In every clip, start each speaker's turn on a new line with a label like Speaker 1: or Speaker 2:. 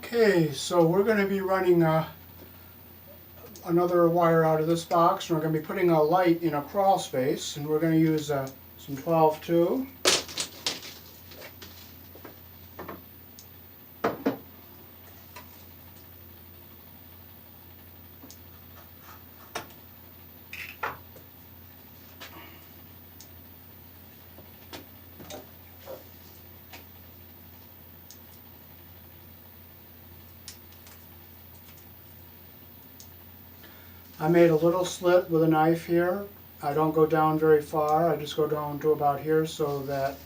Speaker 1: Okay, so we're going to be running another wire out of this box, and we're going to be putting a light in a crawl space, and we're going to use some 12-2. I made a little slit with a knife here. I don't go down very far, I just go down to about here so that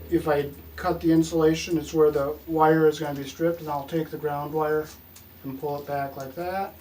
Speaker 1: if I cut the insulation, it's where the wire is going to be stripped, and I'll take the ground wire and pull it back like that.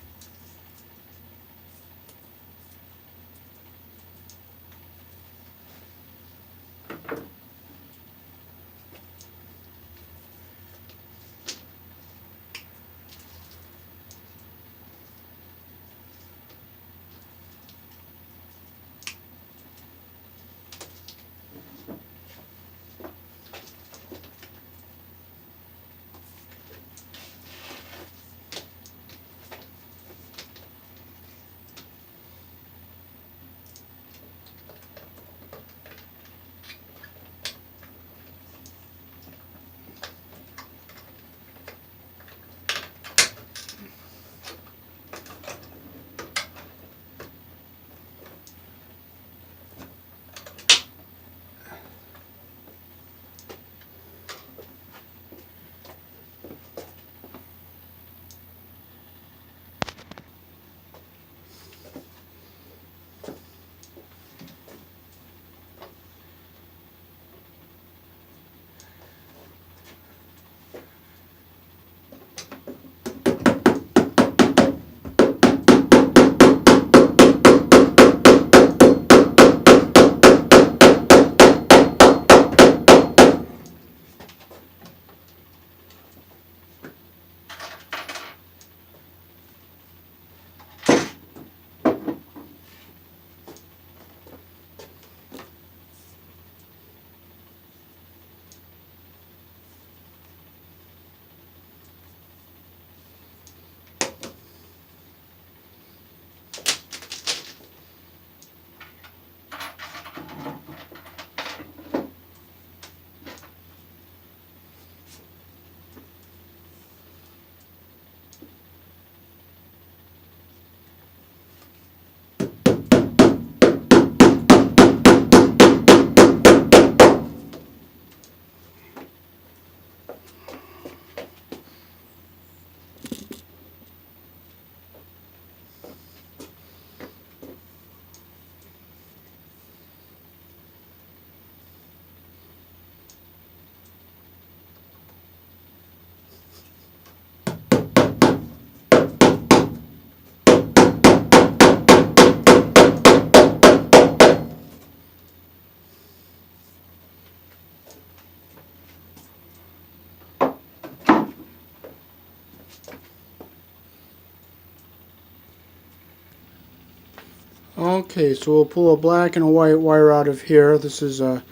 Speaker 1: Okay, so we'll pull a black and a white wire out of here. This is a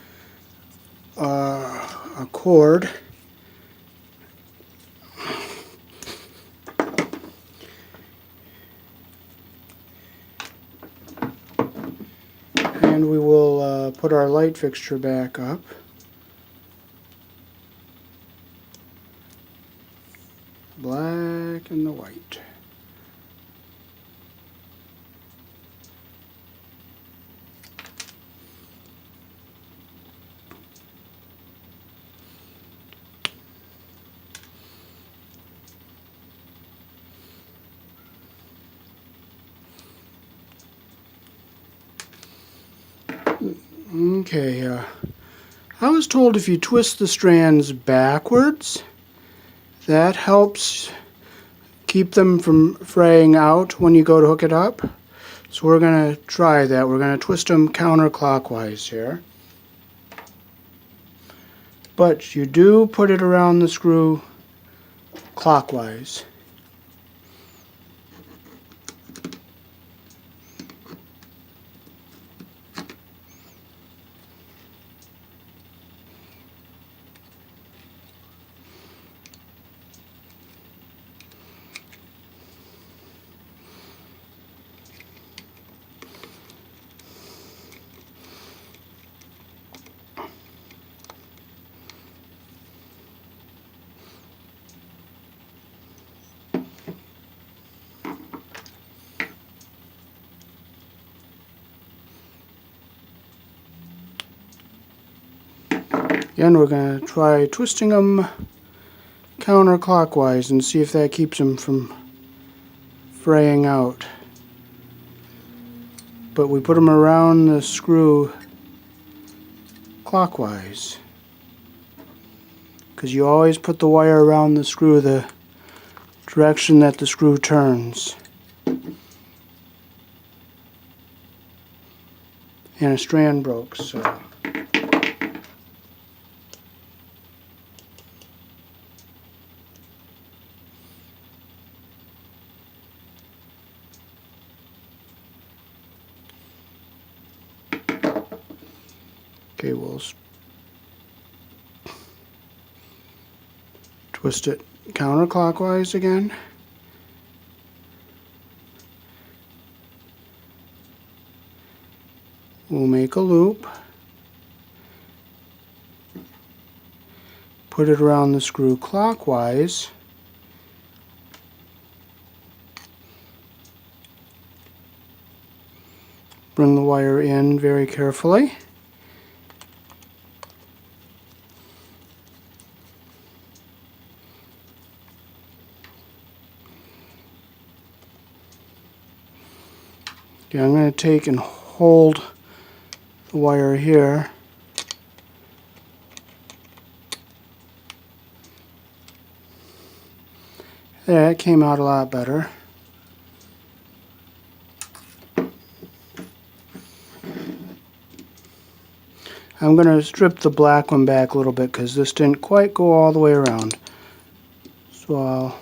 Speaker 1: cord. And we will put our light fixture back up. Black and the white. Okay, I was told if you twist the strands backwards, that helps keep them from fraying out when you go to hook it up. So we're going to try that. We're going to twist them counterclockwise here. But you do put it around the screw clockwise. Again, we're going to try twisting them counterclockwise and see if that keeps them from fraying out. But we put them around the screw clockwise, because you always put the wire around the screw the direction that the screw turns. And a strand broke, so okay, we'll twist it counterclockwise again. We'll make a loop, put it around the screw clockwise, bring the wire in very carefully. Okay, I'm going to take and hold the wire here. There, it came out a lot better. I'm going to strip the black one back a little bit because this didn't quite go all the way around. So I'll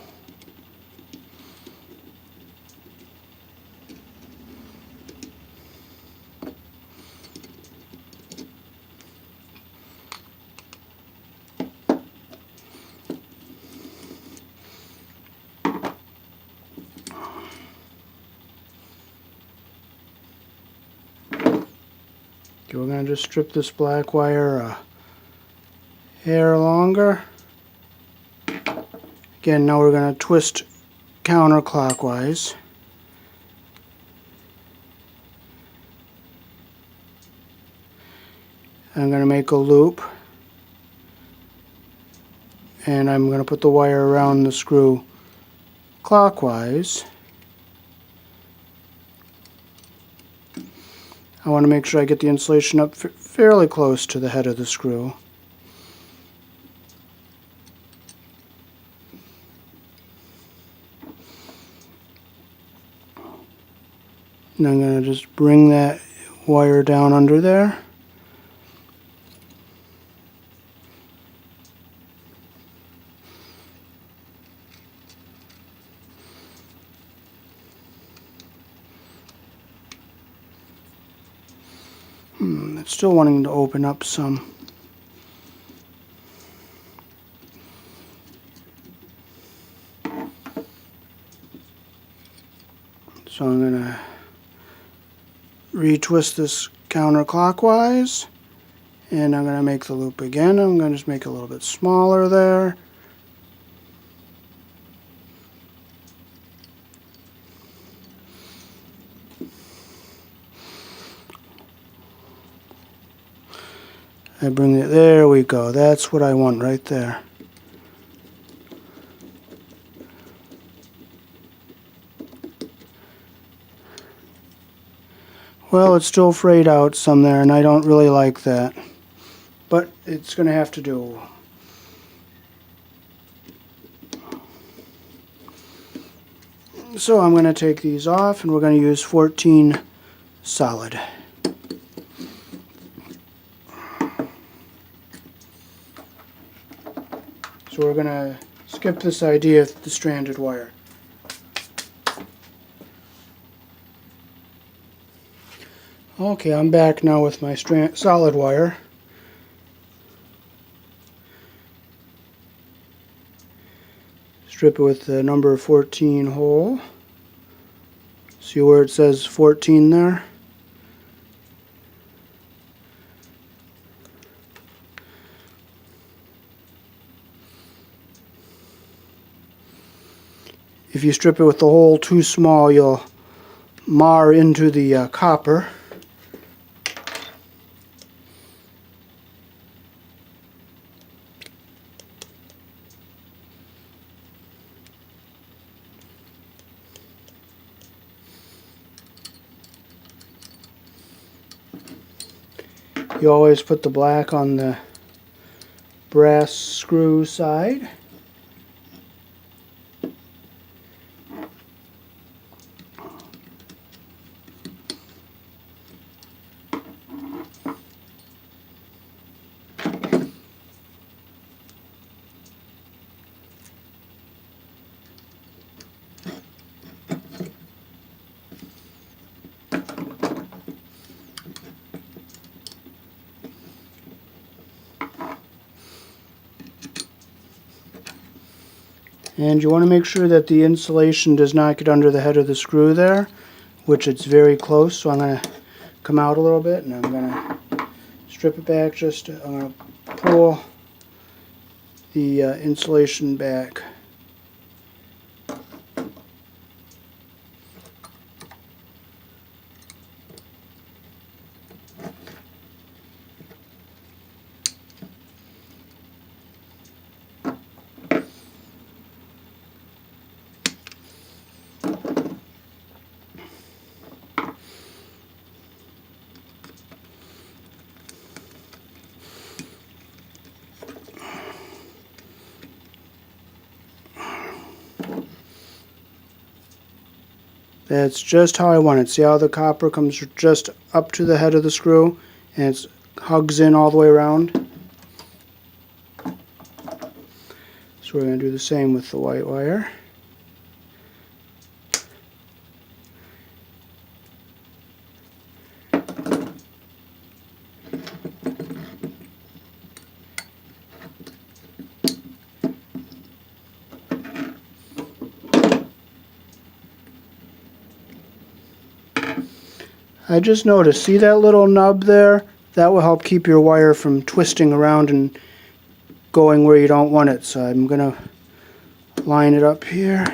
Speaker 1: we're going to just strip this black wire a hair longer. Again, now we're going to twist counterclockwise. I'm going to make a loop, and I'm going to put the wire around the screw clockwise. I want to make sure I get the insulation up fairly close to the head of the screw. And I'm going to just bring that wire down under there. It's still wanting to open up some. So I'm going to retwist this counterclockwise, and I'm going to make the loop again. I'm going to just make it a little bit smaller there. I bring it, there we go, that's what I want right there. Well, it's still frayed out some there, and I don't really like that, but it's going to have to do. So I'm going to take these off, and we're going to use 14 solid. So we're going to skip this idea of the stranded wire. Okay, I'm back now with my solid wire. Strip it with the number 14 hole. See where it says 14 there? If you strip it with the hole too small, you'll mar into the copper. You always put the black on the brass screw side. And you want to make sure that the insulation does not get under the head of the screw there, which it's very close. So I'm going to come out a little bit and I'm going to strip it back. I'm going to pull the insulation back. That's just how I want it. See how the copper comes just up to the head of the screw and it hugs in all the way around? So we're going to do the same with the white wire. I just noticed, see that little nub there? That will help keep your wire from twisting around and going where you don't want it. So I'm going to line it up here.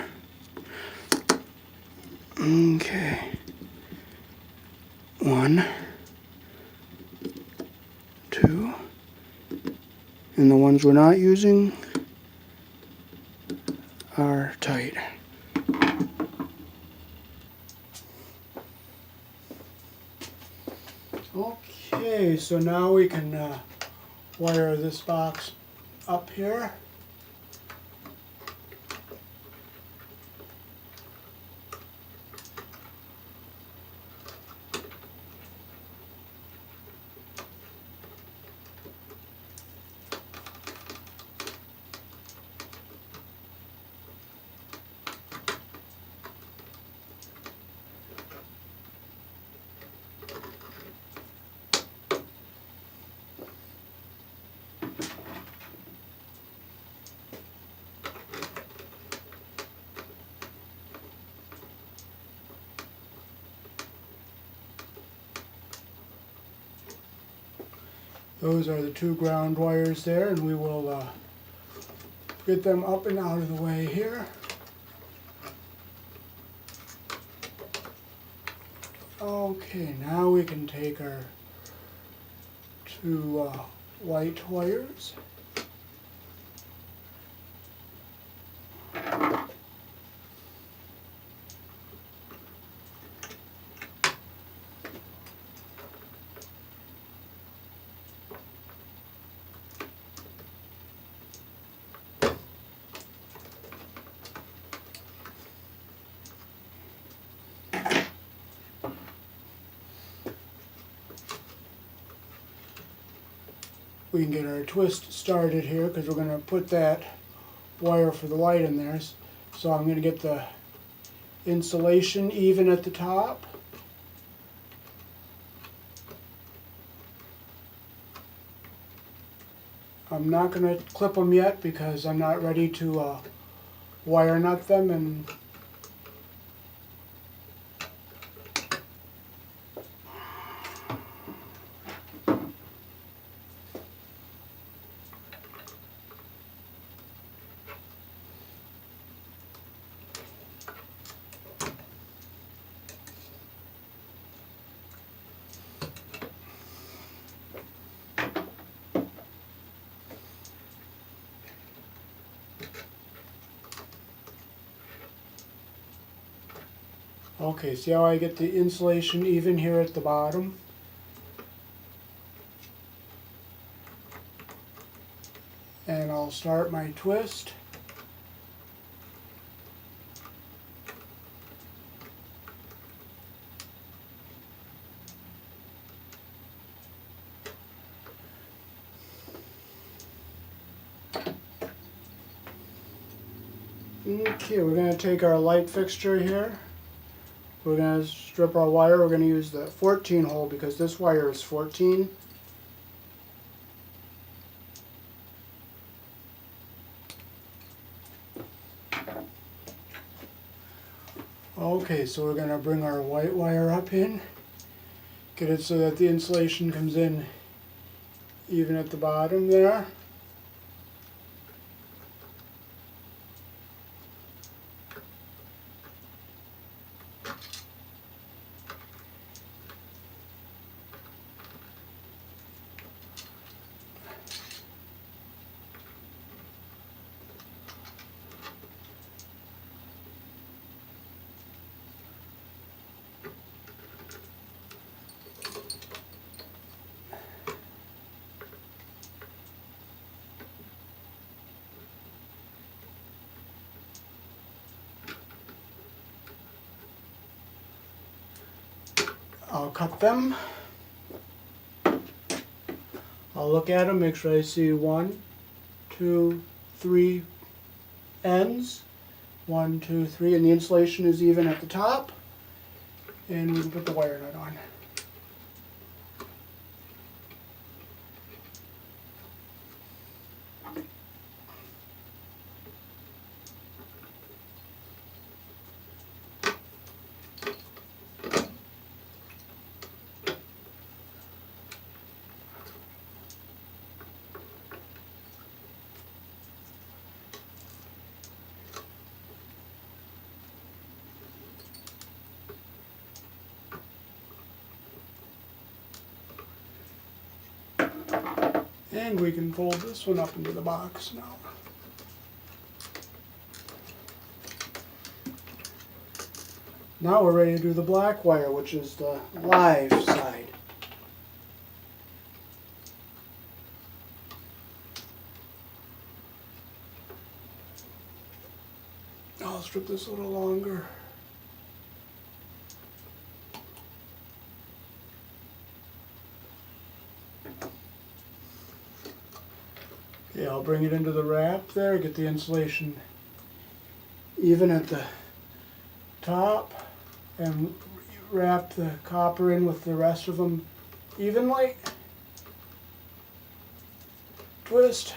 Speaker 1: Okay. 1, 2, and the ones we're not using are tight. Okay, so now we can wire this box up here. Those are the 2 ground wires there, and we will get them up and out of the way here. Okay, now we can take our 2 white wires. We can get our twist started here because we're going to put that wire for the light in there. So I'm going to get the insulation even at the top. I'm not going to clip them yet because I'm not ready to wire nut them and okay, see how I get the insulation even here at the bottom? And I'll start my twist. Okay, we're going to take our light fixture here. We're going to strip our wire. We're going to use the 14 hole because this wire is 14. Okay, so we're going to bring our white wire up in, get it so that the insulation comes in even at the bottom there. I'll cut them. I'll look at them, make sure I see 1, 2, 3 ends. 1, 2, 3, and the insulation is even at the top. And we can put the wire nut on. And we can fold this one up into the box now. Now we're ready to do the black wire, which is the live side. I'll strip this a little longer. Okay, I'll bring it into the wrap there, get the insulation even at the top, and wrap the copper in with the rest of them evenly. Twist.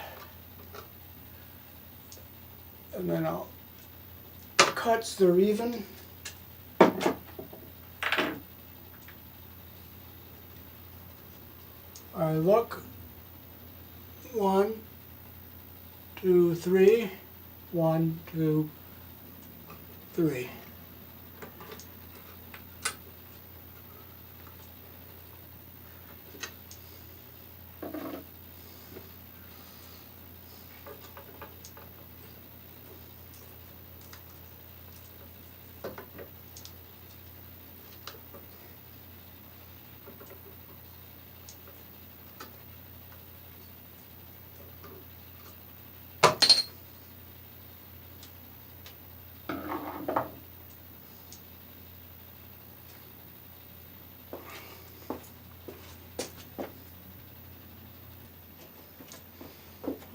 Speaker 1: And then I'll cuts they're even. I look 1, 2, 3, 1, 2, 3.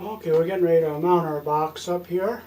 Speaker 1: Okay, we're getting ready to mount our box up here.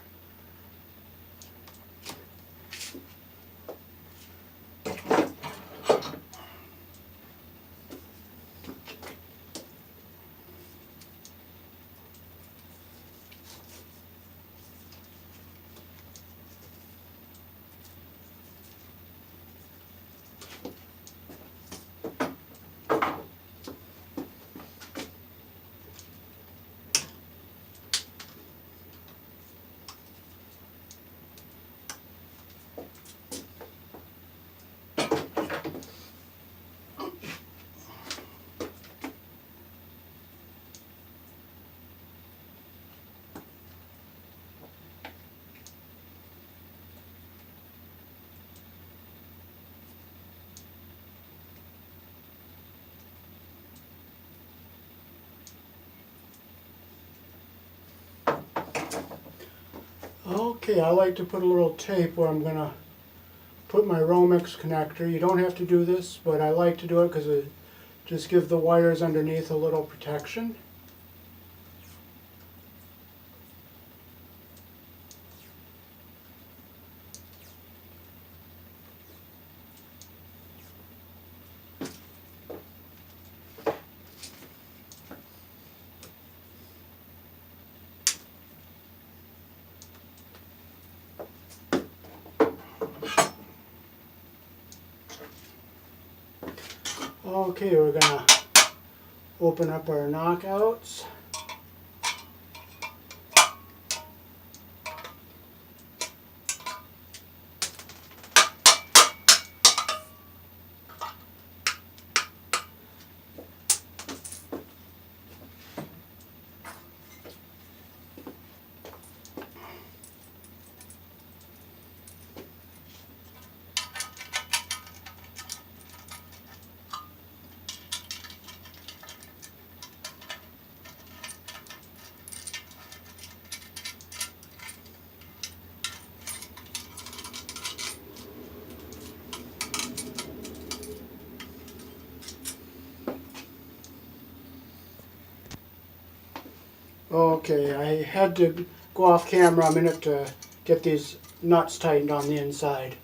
Speaker 1: Okay, I like to put a little tape where I'm going to put my Romex connector. You don't have to do this, but I like to do it because it just gives the wires underneath a little protection. Okay, we're going to open up our knockouts. Okay, I had to go off camera a minute to get these nuts tightened on the inside.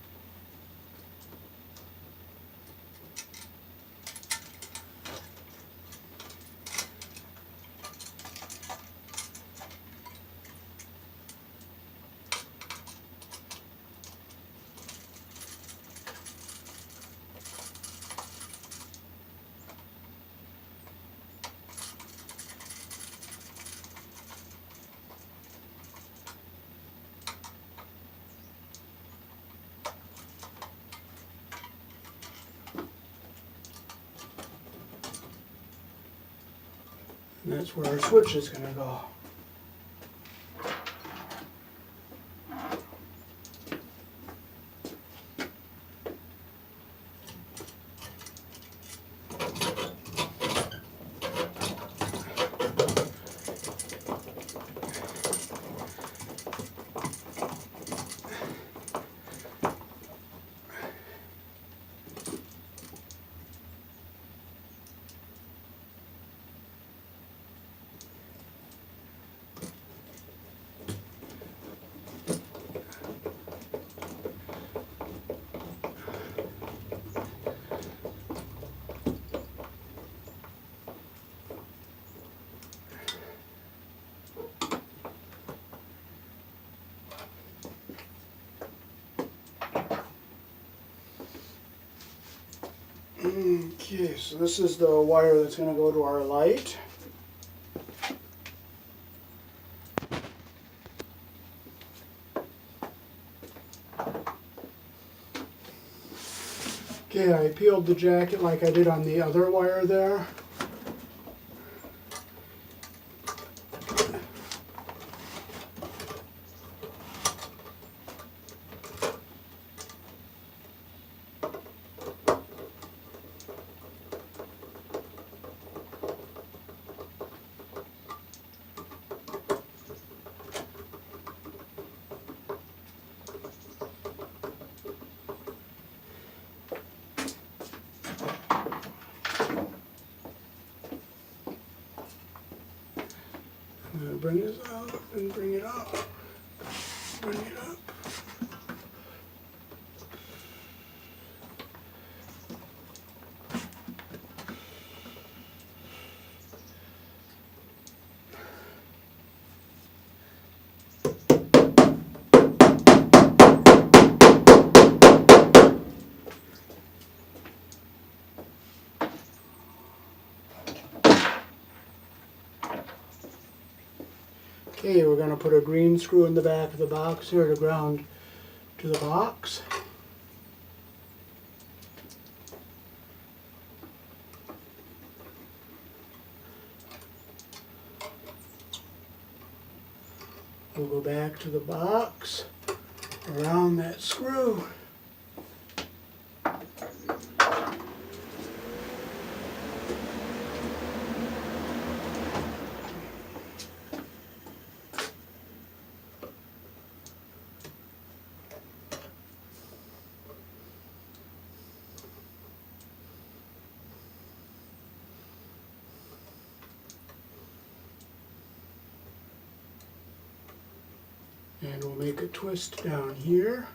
Speaker 1: And that's where our switch is going to go. Okay, so this is the wire that's going to go to our light. Okay, I peeled the jacket like I did on the other wire there. I'm going to bring this out and bring it up. Bring it up. Okay, we're going to put a green screw in the back of the box here to ground to the box. We'll go back to the box, around that screw. And we'll make a twist down here.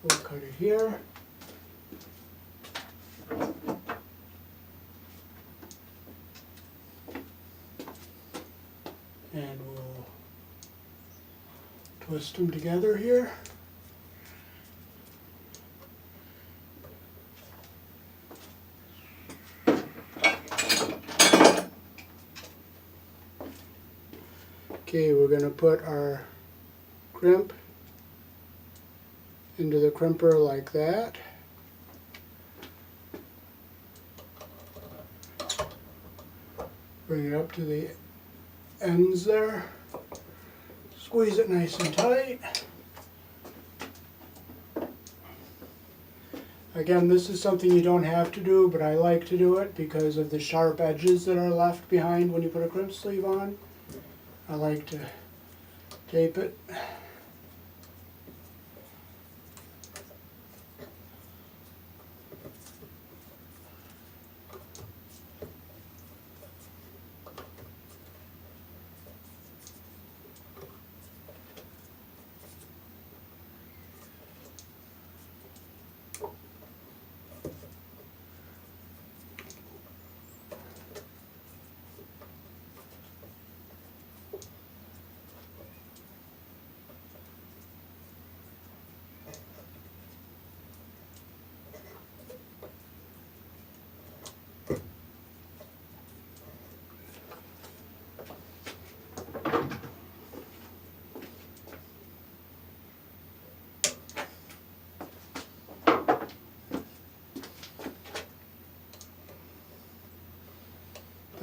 Speaker 1: We'll cut it here. And we'll twist them together here. Okay, we're going to put our crimp into the crimper like that. Bring it up to the ends there. Squeeze it nice and tight. Again, this is something you don't have to do, but I like to do it because of the sharp edges that are left behind when you put a crimp sleeve on. I like to tape it.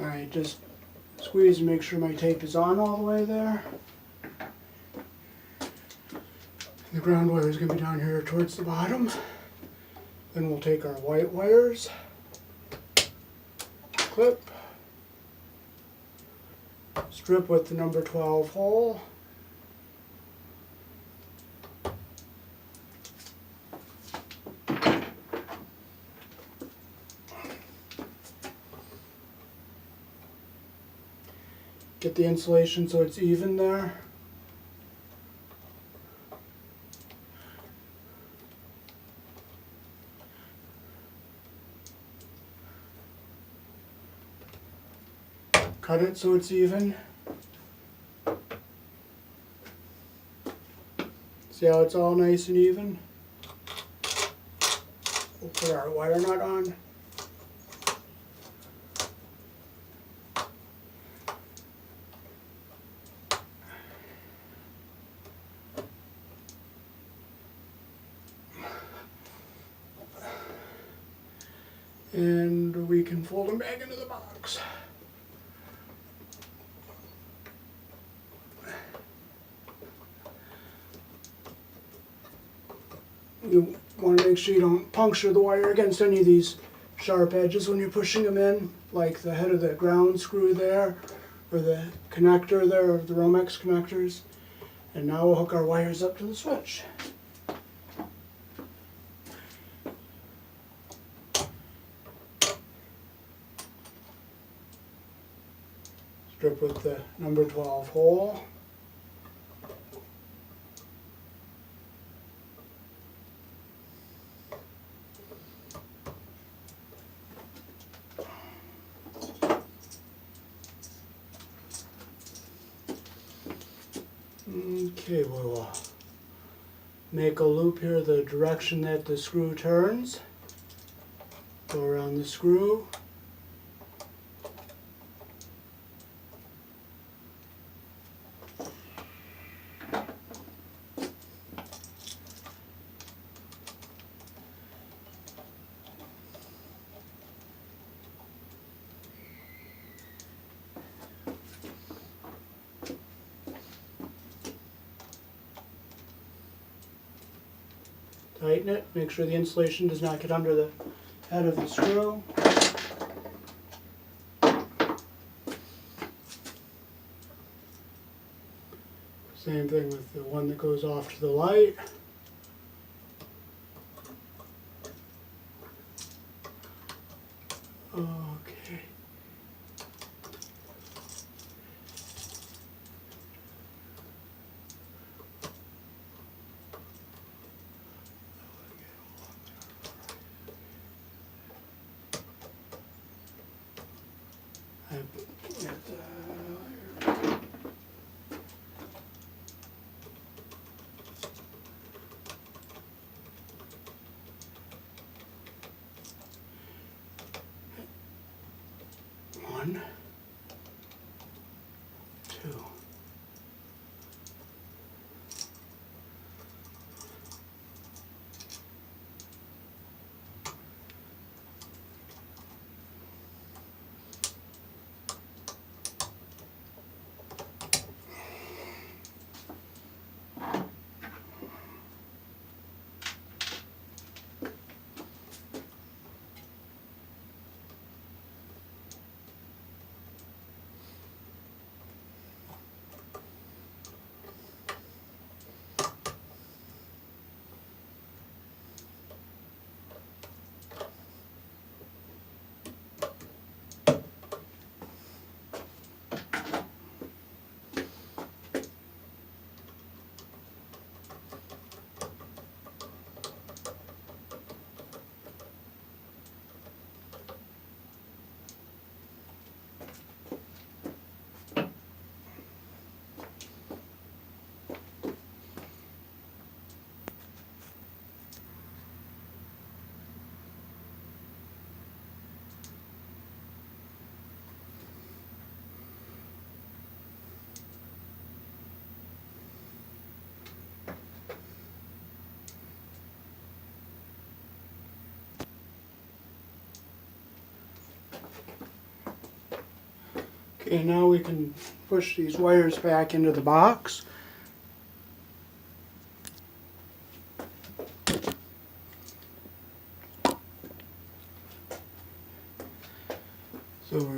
Speaker 1: I just squeeze and make sure my tape is on all the way there. The ground wire is going to be down here towards the bottom. Then we'll take our white wires, clip, strip with the number 12 hole, get the insulation so it's even there. Cut it so it's even. See how it's all nice and even? We'll put our wire nut on. And we can fold them back into the box. You want to make sure you don't puncture the wire against any of these sharp edges when you're pushing them in, like the head of the ground screw there, or the connector there of the Romex connectors. And now we'll hook our wires up to the switch. Strip with the number 12 hole. Okay, we'll make a loop here the direction that the screw turns. Go around the screw. Tighten it, make sure the insulation does not get under the head of the screw. Same thing with the one that goes off to the light. Okay. get the one, two. Okay, now we can push these wires back into the box. So we're